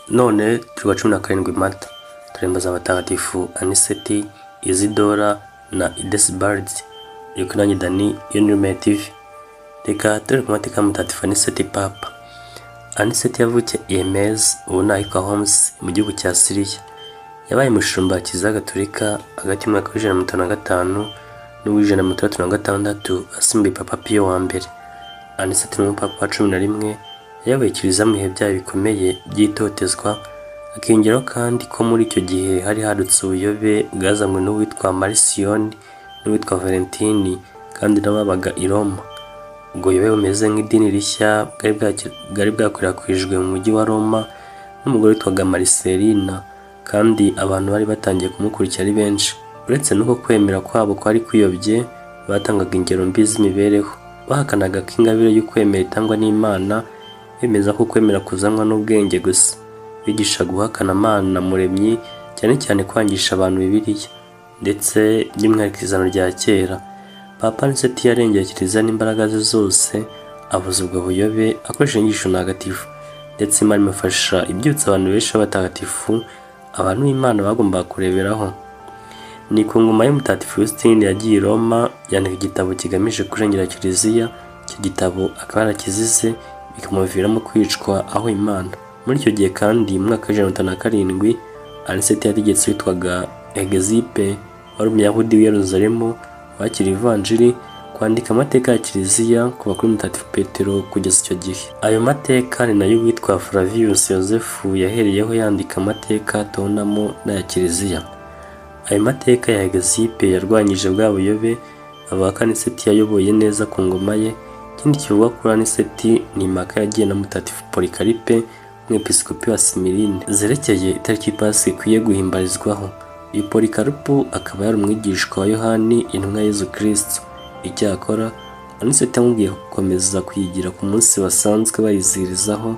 None turi wa 17 Mata, turembaza abatagatifu Anicet, Isidora na Idesbald. Yuko nanjye Dani Unime TV. Reka turi ku mateka mutagatifu Anicet Papa. Anicet yavukiye Emez, ubu ni ahitwa Homs mu gihugu cya Syria. Yabaye umushumba wa Kiliziya Gatolika hagati y'umwaka wa 1905 n'uw'1936 asimbuye Papa Pio wa mbere. Anicet ni umupapa wa 11 yayoboye Kiliziya mu bihe byayo bikomeye by'itotezwa, akiyongeraho kandi ko muri icyo gihe hari hadutse ubuyobe bwazanywe n'uwitwa Marisiyoni n'uwitwa Valentini kandi n'ababaga i Roma. Ubwo buyobe bumeze nk'idini rishya bwari bwakwirakwijwe mu mujyi wa Roma n'umugore witwaga Mariselina, kandi abantu bari batangiye kumukurikira ari benshi. Uretse n'uko kwemera kwabo kwari kwiyobye, batangaga ingero mbi z'imibereho. Bahakanaga ko ingabire y'ukwemera itangwa n'Imana, bemeza ko kwemera kuzanwa n'ubwenge gusa. Bigisha guhakana Imana Muremyi, cyane cyane kwangisha abantu Bibiliya, ndetse by'umwihariko izano rya kera. Papa Anicet yarengeye Kiliziya n'imbaraga ze zose, avuza ubwo buyobe akoresheje inyigisho ntagatifu, ndetse Imana imufasha ibyutsa abantu benshi b'abatagatifu abantu b'Imana bagombaga kureberaho. Ni ku ngoma y'umutagatifu Justine yagiye i Roma yandika igitabo kigamije kurengera Kiliziya. Icyo gitabo akaba yarakizize bikamuviramo kwicwa aho Imana. Muri icyo gihe kandi mu mwaka wa 1957 Anicet yategetse witwaga Egizipe, wari umuyahudi w'i Yerusalemu wakiriye ivanjiri, kwandika amateka ya Kiliziya kuva kuri mutagatifu Petero kugeza icyo gihe. Ayo mateka ni nayo witwa Flavius Yosefu yahereyeho yandika amateka tubonamo n'aya Kiliziya. Ayo mateka ya Egizipe yarwanyije bwa buyobe, avuga ko Anicet yayoboye neza ku ngoma ye. Ikindi kivuga kuri Anicet ni impaka yagiye na mutagatifu Polikaripe, umwepiskopi wa Smirine, zerekeye itariki pasika ikwiye guhimbarizwaho. Uyu Polikaripu akaba yari umwigishwa wa Yohani intumwa ya Yezu Kristo. Icyakora Anicet yamubwiye gukomeza kuyigira ku munsi basanzwe bayizihirizaho,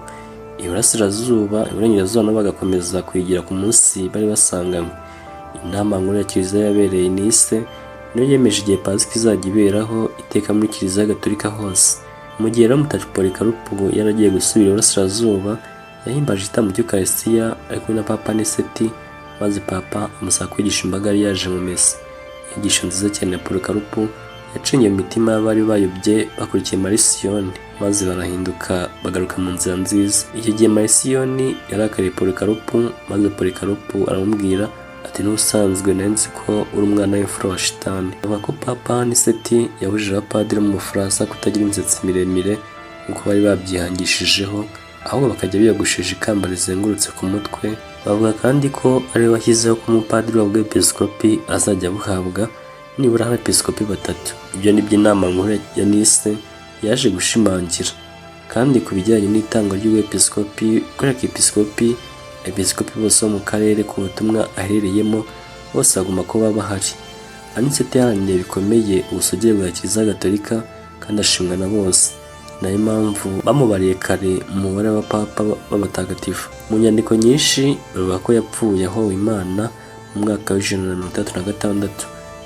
iburasirazuba, iburengerazuba nabo bagakomeza kuyigira ku munsi bari basanganywe. Inama nkuru ya Kiliziya yabereye i Nice niyo yemeje igihe pasika izajya iberaho iteka muri Kiliziya Gatolika hose. Mu gihe rero mutagatifu Polikaripu yaragiye gusubira iburasirazuba, yahimbaje igitambo cy'Ukaristiya ari kumwe na Papa Anicet, maze Papa amusaba kwigisha imbaga yari yaje mu misa. Inyigisho nziza cyane ya Polikaripu yacinye mu mitima y'abari bayobye bakurikiye Marisiyoni, maze barahinduka bagaruka mu nzira nziza. Icyo gihe Marisiyoni yarakariye Polikaripu, maze Polikaripu aramubwira ati n'ubusanzwe nari ko uri umwana w'imfura wa shitani. Avuga ko Papa Anicet yabujije abapadiri mu Bufaransa kutagira imisatsi miremire nk'uko bari babyihangishijeho, ahubwo bakajya biyogoshesha ikamba rizengurutse ku mutwe. Bavuga kandi ko ari we washyizeho ko umupadiri w'ubwepiskopi azajya buhabwa nibura abepiskopi 3. Ibyo ni byo inama nkuru ya Nice yaje gushimangira. Kandi ku bijyanye n'itangwa ry'ubwepiskopi, kubera ko episkopi bose bo mu karere ku butumwa aherereyemo bose bagomba kuba bahari. Anicet yaharaniye bikomeye ubusugire bwa Kiliziya Gatolika kandi ashimwa na bose. Nayo mpamvu bamubariye kare mu mubare w'abapapa b'abatagatifu. Mu nyandiko nyinshi bavuga ko yapfuye ahowe Imana mu mwaka wa 1936.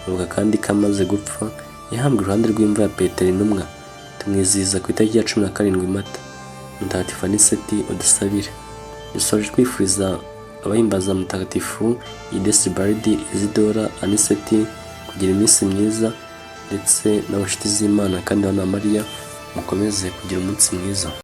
Bavuga kandi ko amaze gupfa yahambwe iruhande rw'imva ya Petero intumwa. Tumwizihiza ku itariki ya 17 Mata. Mutagatifu Anicet udusabire. Dusoje twifuriza abahimbaza mutagatifu Idesbald, Isidora, Anicet kugira iminsi myiza, ndetse n'abashuti z'Imana kandi na Mariya mukomeze kugira umunsi mwiza.